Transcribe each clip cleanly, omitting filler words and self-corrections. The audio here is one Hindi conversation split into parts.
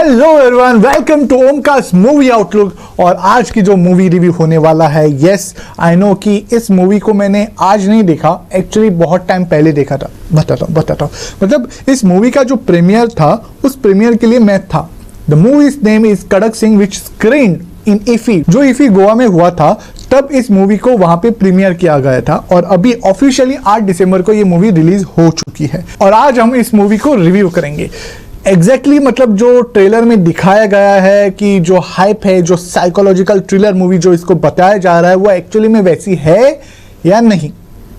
Hello everyone, welcome to Omcast movie outlook. और आज की जो मूवी रिव्यू होने वाला है, यस आई नो कि इस मूवी को मैंने आज नहीं देखा, एक्चुअली बहुत टाइम पहले देखा था। बताता हूँ मतलब इस मूवी का जो प्रीमियर था, उस प्रीमियर के लिए मैं था। द मूवीज नेम इज कड़क सिंह विच स्क्रीन्ड इन इफी, जो इफी गोवा में हुआ था, तब इस मूवी को वहां पे प्रीमियर किया गया था। और अभी ऑफिशियली 8 दिसंबर को ये मूवी रिलीज हो चुकी है और आज हम इस मूवी को रिव्यू करेंगे। एग्जैक्टली मतलब जो ट्रेलर में दिखाया गया है कि जो हाइप है, जो साइकोलॉजिकल थ्रिलर मूवी जो इसको बताया जा रहा है, वो एक्चुअली में वैसी है या नहीं,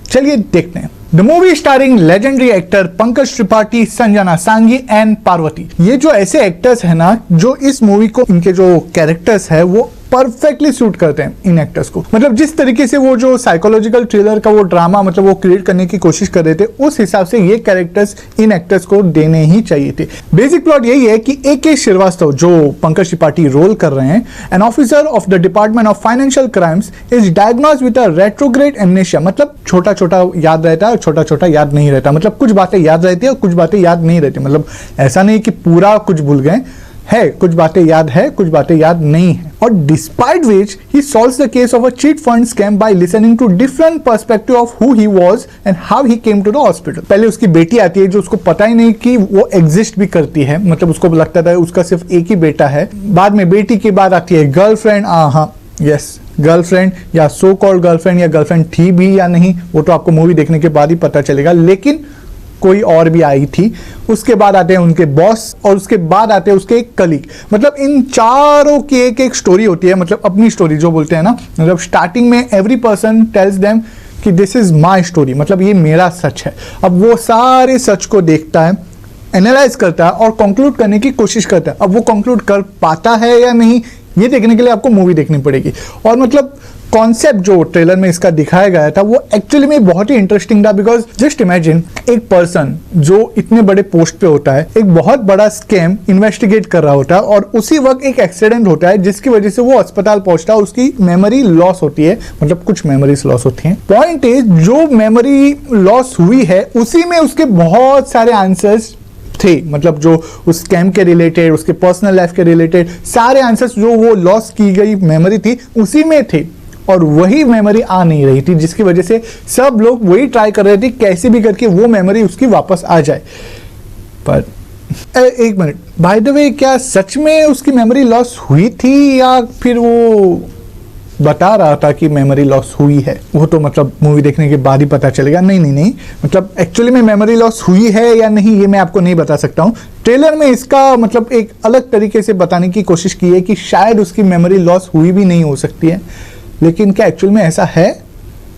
चलिए देखते हैं। The movie starring legendary actor Pankaj Tripathi, Sanjana सांगी एंड पार्वती। ये जो ऐसे एक्टर्स है ना, जो इस मूवी को, इनके जो कैरेक्टर्स है वो परफेक्टली सूट करते हैं इन एक्टर्स को। मतलब जिस तरीके से वो जो साइकोलॉजिकल थ्रिलर का वो ड्रामा मतलब वो क्रिएट करने की कोशिश कर रहे थे, उस हिसाब से ये कैरेक्टर्स इन एक्टर्स को देने ही चाहिए थे। बेसिक प्लॉट यही है कि ए.के. श्रीवास्तव, जो पंकज त्रिपाठी रोल कर रहे हैं, an officer of the department of financial crimes, is diagnosed with a retrograde amnesia. मतलब छोटा छोटा याद रहता है और छोटा छोटा याद नहीं रहता। मतलब कुछ बातें याद रहती है और कुछ बातें याद नहीं रहती। मतलब ऐसा नहीं कि पूरा कुछ भूल गए है, कुछ बातें याद है, कुछ बातें याद नहीं है। और despite which he solves the case of a cheat fund scam by listening to different perspective of who he was and how he came to the hospital. पहले उसकी बेटी आती है जो उसको पता ही नहीं कि वो एग्जिस्ट भी करती है, मतलब उसको लगता था उसका सिर्फ एक ही बेटा है। बाद में बेटी के बाद आती है गर्लफ्रेंड। हाँ यस, गर्लफ्रेंड या सो कॉल्ड गर्लफ्रेंड, या गर्लफ्रेंड थी भी या नहीं वो तो आपको मूवी देखने के बाद ही पता चलेगा, लेकिन कोई और भी आई थी। उसके बाद आते हैं उनके बॉस और उसके बाद आते हैं उसके एक कलीग। मतलब इन चारों की एक एक स्टोरी होती है, मतलब अपनी स्टोरी जो बोलते हैं ना। मतलब स्टार्टिंग में एवरी पर्सन टेल्स देम कि दिस इज माई स्टोरी, मतलब ये मेरा सच है। अब वो सारे सच को देखता है, एनालाइज करता है और कंक्लूड करने की कोशिश करता है। अब वो कंक्लूड कर पाता है या नहीं, ये देखने के लिए आपको मूवी देखनी पड़ेगी। और मतलब कॉन्सेप्ट जो ट्रेलर में इसका दिखाया गया था वो एक्चुअली में बहुत ही इंटरेस्टिंग था। बिकॉज जस्ट इमेजिन एक पर्सन जो इतने बड़े पोस्ट पे होता है, एक बहुत बड़ा स्कैम इन्वेस्टिगेट कर रहा होता है और उसी वक्त एक एक्सीडेंट होता है जिसकी वजह से वो अस्पताल पहुंचता है, उसकी मेमोरी लॉस होती है, मतलब कुछ मेमोरीज लॉस होती हैं। पॉइंट इज, जो मेमोरी लॉस हुई है उसी में उसके बहुत सारे आंसर्स थे। मतलब जो उस स्कैम के रिलेटेड, उसके पर्सनल लाइफ के रिलेटेड सारे आंसर्स जो वो लॉस की गई मेमोरी थी उसी में थे, और वही मेमोरी आ नहीं रही थी, जिसकी वजह से सब लोग वही ट्राई कर रहे थे कैसे भी करके वो मेमोरी उसकी वापस आ जाए। पर एक मिनट, बाय द वे, क्या सच में उसकी मेमोरी लॉस हुई थी या फिर वो बता रहा था कि मेमोरी लॉस हुई है? वो तो मतलब मूवी देखने के बाद ही पता चलेगा। नहीं, मतलब एक्चुअली में मेमोरी लॉस हुई है या नहीं ये मैं आपको नहीं बता सकता हूँ। ट्रेलर में इसका मतलब एक अलग तरीके से बताने की कोशिश की है कि शायद उसकी मेमोरी लॉस हुई भी नहीं हो सकती है, लेकिन क्या एक्चुअल में ऐसा है,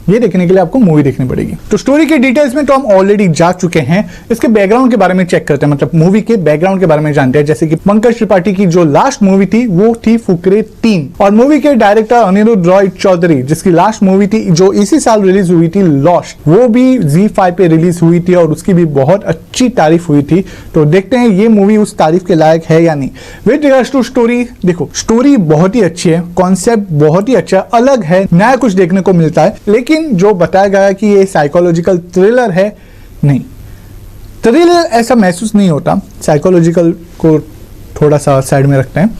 ये देखने के लिए आपको मूवी देखनी पड़ेगी। तो स्टोरी के डिटेल्स में तो हम ऑलरेडी जा चुके हैं, इसके बैकग्राउंड के बारे में चेक करते हैं, मतलब मूवी के बैकग्राउंड के बारे में जानते हैं। जैसे कि पंकज त्रिपाठी की जो लास्ट मूवी थी वो थी फुकरे 3, और मूवी के डायरेक्टर अनिरुद्ध रॉय चौधरी, जिसकी लास्ट मूवी थी जो इसी साल रिलीज हुई थी, लॉस्ट, वो भी ZEE5 पे रिलीज हुई थी और उसकी भी बहुत अच्छी तारीफ हुई थी। तो देखते हैं ये मूवी उस तारीफ के लायक है या नहीं। विद रिगार्ड्स टू स्टोरी, देखो स्टोरी बहुत ही अच्छी है, कॉन्सेप्ट बहुत ही अच्छा, अलग है, नया कुछ देखने को मिलता है। लेकिन जो बताया गया कि ये साइकोलॉजिकल थ्रिलर है, नहीं, थ्रिलर ऐसा महसूस नहीं होता। साइकोलॉजिकल को थोड़ा सा साइड में रखते हैं,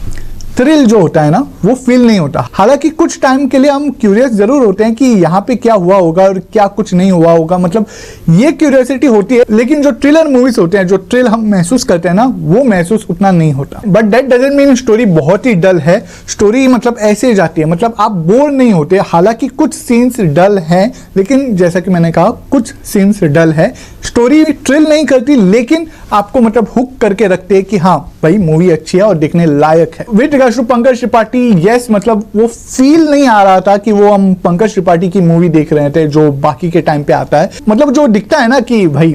थ्रिल जो होता है ना वो फील नहीं होता। हालांकि कुछ टाइम के लिए हम क्यूरियस जरूर होते हैं कि यहाँ पे क्या हुआ होगा और क्या कुछ नहीं हुआ होगा, मतलब ये क्यूरियोसिटी होती है। लेकिन जो थ्रिलर मूवीज होते हैं, जो थ्रिल हम महसूस करते हैं ना, वो महसूस उतना नहीं होता। But that doesn't mean story बहुत ही डल है। स्टोरी मतलब ऐसे जाती है, मतलब आप बोर नहीं होते। हालांकि कुछ सीन्स डल हैं, लेकिन जैसा कि मैंने कहा कुछ सीन्स डल है। स्टोरी थ्रिल नहीं करती, लेकिन आपको मतलब हुक करके रखते हैं कि हाँ भाई मूवी अच्छी है और देखने लायक है। With regards to Pankaj Tripathi, yes, मतलब वो फील नहीं आ रहा था कि वो हम पंकज त्रिपाठी की मूवी देख रहे थे जो बाकी के टाइम पे आता है। मतलब जो दिखता है ना कि भाई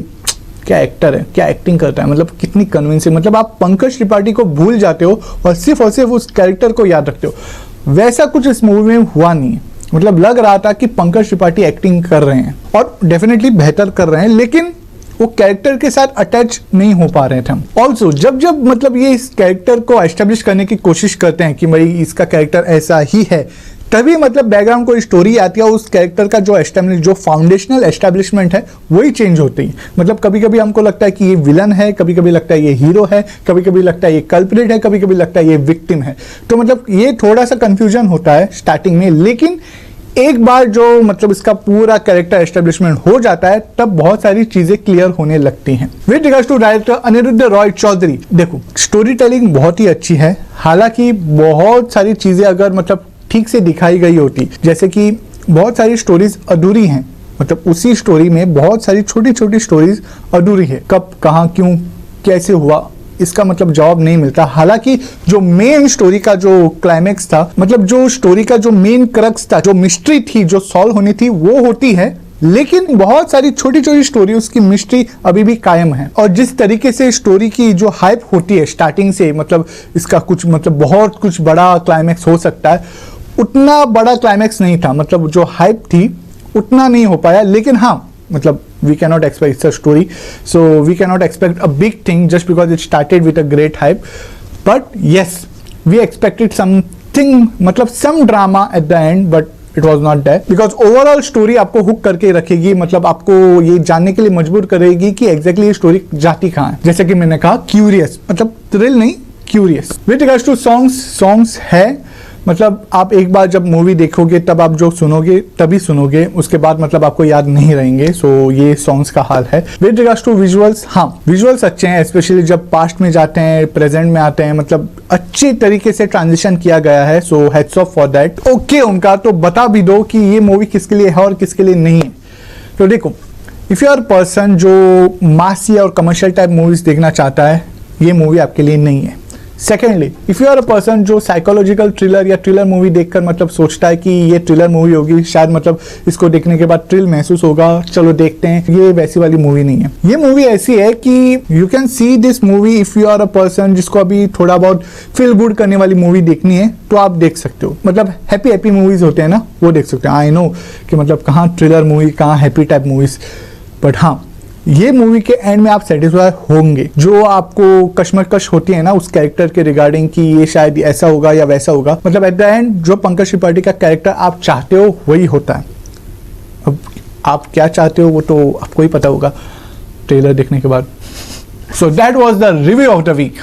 क्या एक्टर है, क्या एक्टिंग करता है, मतलब कितनी कन्विंसिंग, मतलब आप पंकज त्रिपाठी को भूल जाते हो और सिर्फ उस कैरेक्टर को याद रखते हो। वैसा कुछ इस मूवी में हुआ नहीं है। मतलब लग रहा था कि पंकज त्रिपाठी एक्टिंग कर रहे हैं और डेफिनेटली बेहतर कर रहे हैं, लेकिन वो कैरेक्टर के साथ अटैच नहीं हो पा रहे थे हम। ऑल्सो जब मतलब ये इस कैरेक्टर को एस्टेब्लिश करने की कोशिश करते हैं कि भाई इसका कैरेक्टर ऐसा ही है, तभी मतलब बैकग्राउंड कोई स्टोरी आती है, उस कैरेक्टर का जो फाउंडेशनल एस्टेब्लिशमेंट है वही चेंज होती है। मतलब कभी कभी हमको लगता है कि ये विलन है, कभी कभी लगता है ये हीरो है, कभी कभी लगता है ये कल्प्रिट है, कभी कभी लगता है ये विक्टिम है। तो मतलब ये थोड़ा सा कंफ्यूजन होता है स्टार्टिंग में, लेकिन एक बार जो मतलब इसका पूरा कैरेक्टर एस्टेब्लिशमेंट हो जाता है तब बहुत सारी चीजें क्लियर होने लगती हैं। With regards to director Aniruddha Roy Chowdhury, देखो स्टोरी टेलिंग बहुत ही अच्छी है। हालांकि बहुत सारी चीजें अगर मतलब ठीक से दिखाई गई होती, जैसे कि बहुत सारी स्टोरीज अधूरी हैं, मतलब उसी स्टोरी में बहुत सारी छोटी छोटी स्टोरीज अधूरी है। कब, कहाँ, क्यों, कैसे हुआ, इसका मतलब जवाब नहीं मिलता। हालांकि जो मेन स्टोरी का जो क्लाइमेक्स था, मतलब जो स्टोरी का जो मेन क्रक्स था, जो मिस्ट्री थी जो सॉल्व होनी थी वो होती है, लेकिन बहुत सारी छोटी छोटी स्टोरी उसकी मिस्ट्री अभी भी कायम है। और जिस तरीके से स्टोरी की जो हाइप होती है स्टार्टिंग से, मतलब इसका कुछ मतलब बहुत कुछ बड़ा क्लाइमेक्स हो सकता है, उतना बड़ा क्लाइमेक्स नहीं था। मतलब जो हाइप थी उतना नहीं हो पाया। लेकिन हाँ, मतलब we cannot expect, it's a story, so we cannot expect a big thing just because it started with a great hype. But yes, we expected something, मतलब some drama at the end, but it was not that, because overall story आपको हुक करके रखेगी, मतलब आपको ये जानने के लिए मजबूर करेगी कि exactly ये स्टोरी जाती कहाँ है। जैसे कि मैंने कहा क्यूरियस, मतलब थ्रिल नहीं, curious. With regards to songs है, मतलब आप एक बार जब मूवी देखोगे तब आप जो सुनोगे तभी सुनोगे, उसके बाद मतलब आपको याद नहीं रहेंगे। सो ये सॉन्ग्स का हाल है। विद रिगार्ड्स टू विजुअल्स, हाँ विजुअल्स अच्छे हैं, स्पेशली जब पास्ट में जाते हैं, प्रेजेंट में आते हैं, मतलब अच्छी तरीके से ट्रांजिशन किया गया है। So heads off for that. Okay, उनका तो बता भी दो कि ये मूवी किसके लिए है और किसके लिए नहीं है। तो देखो, इफ यू आर पर्सन जो मासी और कमर्शियल टाइप मूवीज देखना चाहता है, ये मूवी आपके लिए नहीं है। Secondly, if you are a person जो साइकोलॉजिकल थ्रिलर या थ्रिलर मूवी देखकर मतलब सोचता है कि ये थ्रिलर मूवी होगी, शायद मतलब इसको देखने के बाद थ्रिल महसूस होगा, चलो देखते हैं, ये वैसी वाली मूवी नहीं है। ये मूवी ऐसी है कि you can see this movie if you are a person जिसको अभी थोड़ा बहुत फील गुड करने वाली मूवी देखनी है तो आप देख सकते हो। मतलब हैप्पी मूवीज होते हैं ना, वो देख सकते हैं। आई नो कि मतलब कहाँ थ्रिलर मूवी, कहाँ हैप्पी टाइप मूवीज, बट हाँ ये मूवी के एंड में आप सेटिस्फाई होंगे। जो आपको कश्मकश होती है ना उस कैरेक्टर के रिगार्डिंग कि ये शायद ऐसा होगा या वैसा होगा, मतलब एट द एंड जो पंकज त्रिपाठी का कैरेक्टर आप चाहते हो वही होता है। अब आप क्या चाहते हो वो तो आपको ही पता होगा ट्रेलर देखने के बाद। So that was the review of the week.